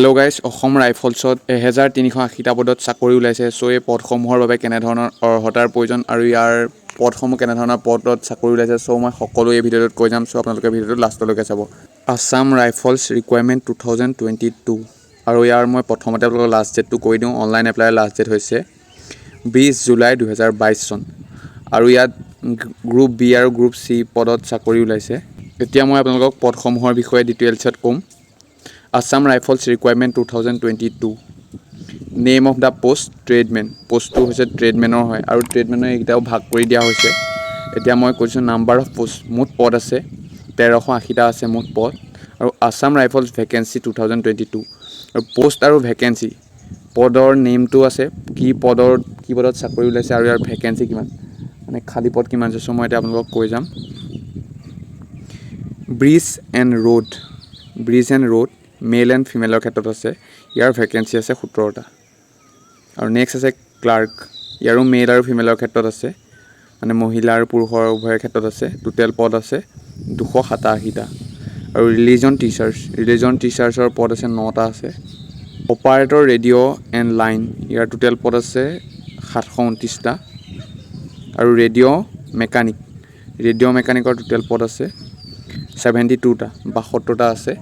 Hello' guys, Assam ৰাইফলছত 1380টা পদত চাকৰি ওলাইছে। চ' এই পদসমূহৰ বাবে কেনেধৰণৰ অৰ্হতাৰ প্ৰয়োজন আৰু ইয়াৰ পদসমূহ কেনেধৰণৰ পদত চাকৰি ওলাইছে, চ' মই সকলো এই ভিডিঅ'টোত কৈ যাম। চ' আপোনালোকে ভিডিঅ'টো লাষ্টলৈকে চাব। আছাম ৰাইফলছ ৰিকুৱাৰমেণ্ট 2022 আৰু ইয়াৰ মই প্ৰথমতে আপোনালোকৰ লাষ্ট ডেটটো কৈ দিওঁ। অনলাইন এপ্লাইৰ লাষ্ট ডেট হৈছে 20 জুলাই 2022 চন আৰু ইয়াত গ্ৰুপ বি আৰু গ্ৰুপ চি পদত চাকৰি ওলাইছে। এতিয়া মই আপোনালোকক পদসমূহৰ বিষয়ে ডিটেইলছত ক'ম। Assam Rifles Requirement 2022 name of the post tradesmen. পোষ্টটো হৈছে ট্ৰেডমেনৰ হয় আৰু ট্ৰেডমেনৰ এইকেইটাও ভাগ কৰি দিয়া হৈছে। এতিয়া মই কৈছোঁ নাম্বাৰ অফ পোষ্ট, মুঠ পদ আছে 1380টা আছে মুঠ পদ। আৰু আছাম ৰাইফলছ ভেকেঞ্চি 2022 আৰু পোষ্ট আৰু ভেকেঞ্চি পদৰ নেমটো আছে, কি পদত চাকৰি ওলাইছে আৰু ইয়াৰ ভেকেঞ্চি কিমান, মানে খালী পদ কিমান আছে। চ' মই এতিয়া আপোনালোকক কৈ যাম। Bridge and road male and ফিমেলৰ ক্ষেত্ৰত আছে, ইয়াৰ ভেকেঞ্চি আছে 17টা। আৰু নেক্সট আছে ক্লাৰ্ক, ইয়াৰো মেল আৰু ফিমেলৰ ক্ষেত্ৰত আছে, মানে মহিলা আৰু পুৰুষৰ উভয়ৰ ক্ষেত্ৰত আছে। টোটেল পদ আছে 287টা। আৰু ৰিলিজন টিচাৰ্ছৰ পদ আছে 9টা আছে। Operator radio' and line, year total পদ আছে 729টা। আৰু ৰেডিঅ' মেকানিকৰ টোটেল পদ আছে 72টা, 72টা আছে।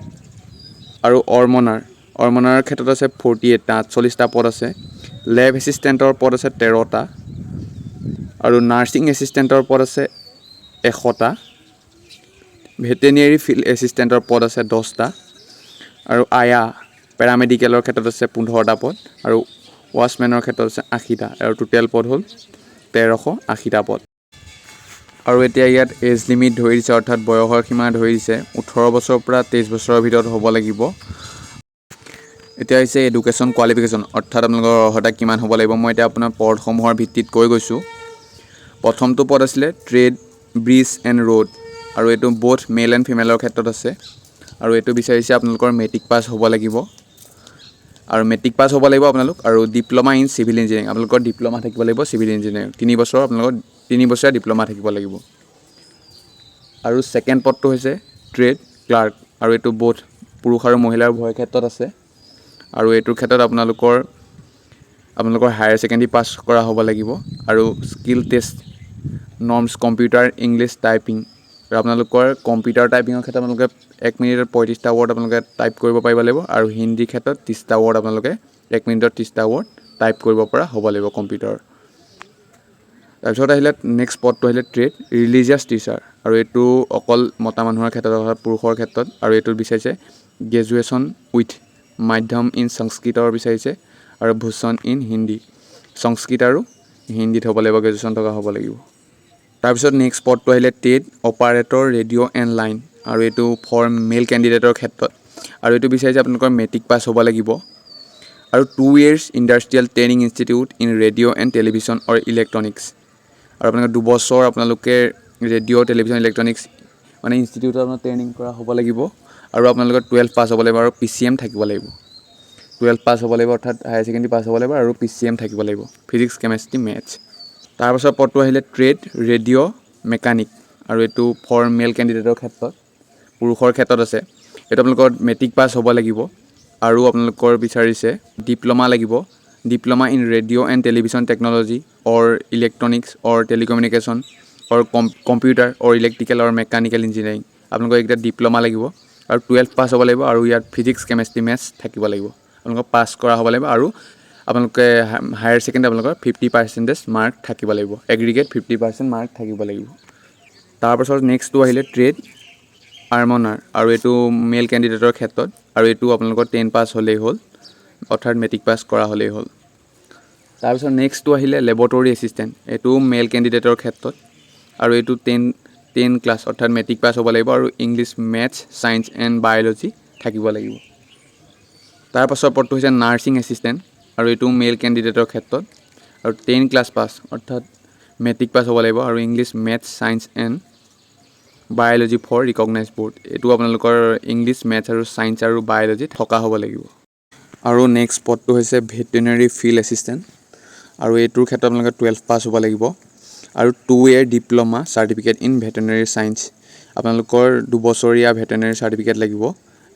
আৰু অৰ্মনাৰ ক্ষেত্ৰত আছে 48টা, 48টা পদ আছে। লেব এছিষ্টেণ্টৰ পদ আছে 13টা। আৰু নাৰ্ছিং এছিষ্টেণ্টৰ পদ আছে 100টা। ভেটেনেৰী ফিল্ড এছিষ্টেণ্টৰ পদ আছে 10টা। আৰু পেৰামেডিকেলৰ ক্ষেত্ৰত আছে 15টা পদ। আৰু ৱাছমেনৰ ক্ষেত্ৰত আছে 80টা। আৰু টোটেল পদ হ'ল 1380টা পদ। আৰু এতিয়া ইয়াত এজ লিমিট ধৰি দিছে, অৰ্থাৎ বয়সৰ সীমা ধৰি দিছে 18 বছৰৰ পৰা 23 বছৰৰ ভিতৰত হ'ব লাগিব। এতিয়া হৈছে এডুকেশ্যন কোৱালিফিকেশ্যন, অৰ্থাৎ আপোনালোকৰ অৰ্হতা কিমান হ'ব লাগিব। মই এতিয়া আপোনাৰ পদসমূহৰ ভিত্তিত কৈ গৈছোঁ। প্ৰথমটো পদ আছিলে ট্ৰেড, ব্ৰিজ এণ্ড ৰোড, আৰু এইটো বোথ মেল এণ্ড ফিমেলৰ ক্ষেত্ৰত আছে। আৰু এইটো বিচাৰিছে আপোনালোকৰ মেট্ৰিক পাছ হ'ব লাগিব। আৰু মেট্ৰিক পাছ হ'ব লাগিব আপোনালোক, আৰু ডিপ্ল'মা ইন চিভিল ইঞ্জিনিয়াৰিং, আপোনালোকৰ ডিপ্ল'মা থাকিব লাগিব চিভিল ইঞ্জিনিয়াৰিং। 3 বছৰ আপোনালোকৰ 3 বছৰীয়া ডিপ্ল'মা থাকিব লাগিব। আৰু ছেকেণ্ড পদটো হৈছে ট্ৰেড ক্লাৰ্ক, আৰু এইটো বোথ পুৰুষ আৰু মহিলাৰ উভয়ৰ ক্ষেত্ৰত আছে। আৰু এইটোৰ ক্ষেত্ৰত আপোনালোকৰ হায়াৰ ছেকেণ্ডেৰী পাছ কৰা হ'ব লাগিব। আৰু skill test norms, computer, English, typing, আৰু আপোনালোকৰ কম্পিউটাৰ টাইপিঙৰ ক্ষেত্ৰত আপোনালোকে 1 মিনিটত 35টা ৱৰ্ড আপোনালোকে টাইপ কৰিব পাৰিব লাগিব। আৰু হিন্দীৰ ক্ষেত্ৰত 30টা ৱৰ্ড আপোনালোকে 1 মিনিটত 30টা ৱৰ্ড টাইপ কৰিব পৰা হ'ব লাগিব কম্পিউটাৰ। তাৰপিছত আহিলে নেক্সট পদটো আহিলে ট্ৰেড ৰিলিজিয়াছ টিচাৰ, আৰু এইটো অকল মতা মানুহৰ ক্ষেত্ৰত, অৰ্থাৎ পুৰুষৰ ক্ষেত্ৰত। আৰু এইটোত বিচাৰিছে গ্ৰেজুৱেশ্যন উইথ মাধ্যম ইন সংস্কৃতৰ বিচাৰিছে, আৰু ভূষণ ইন হিন্দী। সংস্কৃত আৰু হিন্দীত হ'ব লাগিব, গ্ৰেজুৱেশ্যন থকা হ'ব লাগিব। তাৰপিছত নেক্সট পদটো আহিলে trade operator radio' and line, আৰু এইটো ফৰ মেল কেণ্ডিডেটৰ ক্ষেত্ৰত। আৰু এইটো বিচাৰিছে আপোনালোকৰ মেট্ৰিক পাছ হ'ব লাগিব। আৰু 2 years industrial training institute in radio' and television or electronics, আৰু আপোনালোকে 2 বছৰ আপোনালোকে ৰেডিঅ' টেলিভিশ্যন ইলেক্ট্ৰনিক্স মানে ইনষ্টিটিউটত আপোনাৰ ট্ৰেইনিং কৰা হ'ব লাগিব। আৰু আপোনালোকৰ 12 পাছ হ'ব লাগিব, আৰু PCM থাকিব লাগিব। 12 পাছ হ'ব লাগিব, অৰ্থাৎ হায়াৰ ছেকেণ্ডেৰী পাছ হ'ব লাগিব, আৰু PCM থাকিব লাগিব, ফিজিক্স, কেমেষ্ট্ৰি, মেথছ। তাৰপাছত পদটো আহিলে ট্ৰেড ৰেডিঅ' মেকানিক, আৰু এইটো ফৰ মেল কেণ্ডিডেটৰ ক্ষেত্ৰত, পুৰুষৰ ক্ষেত্ৰত আছে। এইটো আপোনালোকৰ মেট্ৰিক পাছ হ'ব লাগিব। আৰু আপোনালোকৰ বিচাৰিছে ডিপ্ল'মা লাগিব, diploma in radio' and television technology or electronics or telecommunication or computer or electrical or mechanical engineering, আপোনালোকৰ এইকেইটা ডিপ্ল'মা লাগিব। আৰু 12 পাছ হ'ব লাগিব, আৰু ইয়াত ফিজিক্স, কেমেষ্ট্ৰি, মেথছ থাকিব লাগিব, আপোনালোকক পাছ কৰা হ'ব লাগিব। আৰু আপোনালোকে হায়াৰ ছেকেণ্ডেৰী আপোনালোকৰ 50% মাৰ্ক থাকিব লাগিব, এগ্ৰিগেট 50% মাৰ্ক থাকিব লাগিব। তাৰপাছত নেক্সটটো আহিলে ট্ৰেড আৰ্মনাৰ, আৰু এইটো মেল কেণ্ডিডেটৰ ক্ষেত্ৰত। আৰু এইটো আপোনালোকৰ 10 পাছ হ'লেই হ'ল, অৰ্থাৎ মেট্ৰিক পাছ কৰা হ'লেই হ'ল। তাৰপিছত নেক্সটটো আহিলে লেবৰেটৰী এছিষ্টেণ্ট, এইটো মেল কেণ্ডিডেটৰ ক্ষেত্ৰত। আৰু এইটো 10 ক্লাছ, অৰ্থাৎ মেট্ৰিক পাছ হ'ব লাগিব। আৰু English, maths, science and biology থাকিব লাগিব। তাৰপাছৰ পদটো হৈছে নাৰ্ছিং এছিষ্টেণ্ট, আৰু এইটো মেল কেণ্ডিডেটৰ ক্ষেত্ৰত। আৰু 10 ক্লাছ পাছ, অৰ্থাৎ মেট্ৰিক পাছ হ'ব লাগিব। আৰু English, maths, science and biology for recognise board, এইটো আপোনালোকৰ ইংলিছ, মেথছ আৰু ছায়েন্স আৰু বায়'লজি থকা হ'ব লাগিব। আৰু নেক্সট পদটো হৈছে ভেটেনেৰী ফিল্ড এছিষ্টেণ্ট, আৰু এইটোৰ ক্ষেত্ৰত আপোনালোকে 12 পাছ হ'ব লাগিব। আৰু 2 year diploma certificate in veterinary science, আপোনালোকৰ 2 বছৰীয়া ভেটেনেৰী চাৰ্টিফিকেট লাগিব।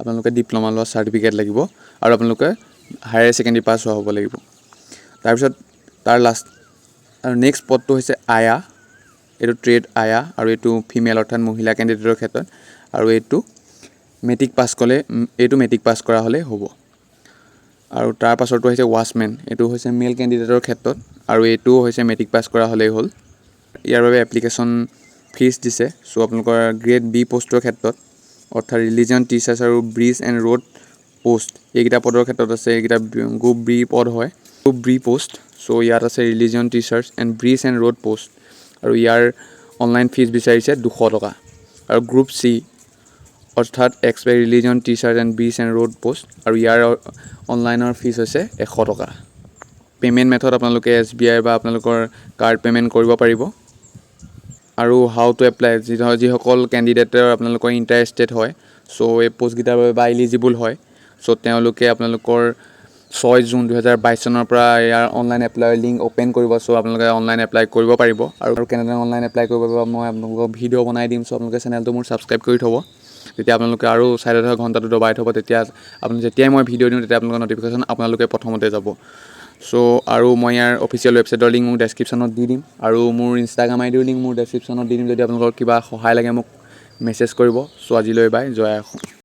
আপোনালোকে ডিপ্ল'মা লোৱা চাৰ্টিফিকেট লাগিব আৰু আপোনালোকে হায়াৰ ছেকেণ্ডেৰী পাছ হোৱা হ'ব লাগিব। তাৰপিছত তাৰ লাষ্ট আৰু নেক্সট পদটো হৈছে আয়া, এইটো ট্ৰেড আয়া আৰু এইটো ফিমেল অৰ্থাৎ মহিলা কেণ্ডিডেটৰ ক্ষেত্ৰত, আৰু এইটো মেট্ৰিক পাছ কৰা হ'লেই হ'ব। আৰু তাৰ পাছৰটো হৈছে ৱাচমেন, এইটো হৈছে মেল কেণ্ডিডেটৰ ক্ষেত্ৰত আৰু এইটোও হৈছে মেট্ৰিক পাছ কৰা হ'লেই হ'ল। ইয়াৰ বাবে এপ্লিকেশ্যন ফিজ দিছে। চ' আপোনালোকৰ গ্ৰেড বি পষ্টৰ ক্ষেত্ৰত অৰ্থাৎ ৰিলিজন টিচাৰ্ছ আৰু ব্ৰিজ এণ্ড ৰোড পোষ্ট এইকেইটা পদৰ ক্ষেত্ৰত আছে, এইকেইটা গ্ৰুপ বি পদ হয়, গ্ৰুপ বি পোষ্ট। চ' ইয়াত আছে religion teachers and bridge and road post আৰু ইয়াৰ অনলাইন ফিজ বিচাৰিছে 200 টকা। আৰু গ্ৰুপ চি অৰ্থাৎ expect religion teachers and bridge and road post আৰু ইয়াৰ অনলাইনৰ ফিজ হৈছে 100 টকা। পে'মেণ্ট মেথড আপোনালোকে SBI বা আপোনালোকৰ কাৰ্ড পে'মেণ্ট কৰিব পাৰিব। আৰু হাউ টু এপ্লাই, যিসকল কেণ্ডিডেটৰ আপোনালোকৰ ইণ্টাৰেষ্টেড হয়, চ' এই পষ্টকেইটাৰ বাবে বা এলিজিবল হয়, চ' তেওঁলোকে আপোনালোকৰ 6 জুন 2022 চনৰ পৰা ইয়াৰ অনলাইন এপ্লাইৰ লিংক অ'পেন কৰিব। চ' আপোনালোকে অনলাইন এপ্লাই কৰিব পাৰিব। আৰু কেনেদৰে অনলাইন এপ্লাই কৰিব পাৰিব মই আপোনালোকক ভিডিঅ' বনাই দিম। চ' আপোনালোকে চেনেলটো মোৰ ছাবস্ক্ৰাইব কৰি থ'ব, তেতিয়া আপোনালোকে আৰু চাইডত থকা ঘণ্টাটো দবাই থ'ব, তেতিয়া যেতিয়াই মই ভিডিঅ' দিওঁ তেতিয়া আপোনালোকৰ ন'টিফিকেশ্যন আপোনালোকে প্ৰথমতে যাব। চ' আৰু মই ইয়াৰ অফিচিয়েল ৱেবছাইটৰ লিংক মোক ডেছক্ৰিপশ্যনত দি দিম আৰু মোৰ ইনষ্টাগ্ৰাম আইডিৰ লিংক মোৰ ডেছক্ৰিপশ্যনত দি দিম। যদি আপোনালোকৰ কিবা সহায় লাগে মোক মেছেজ কৰিব। চ' আজিলৈ বাই, জয় অসম।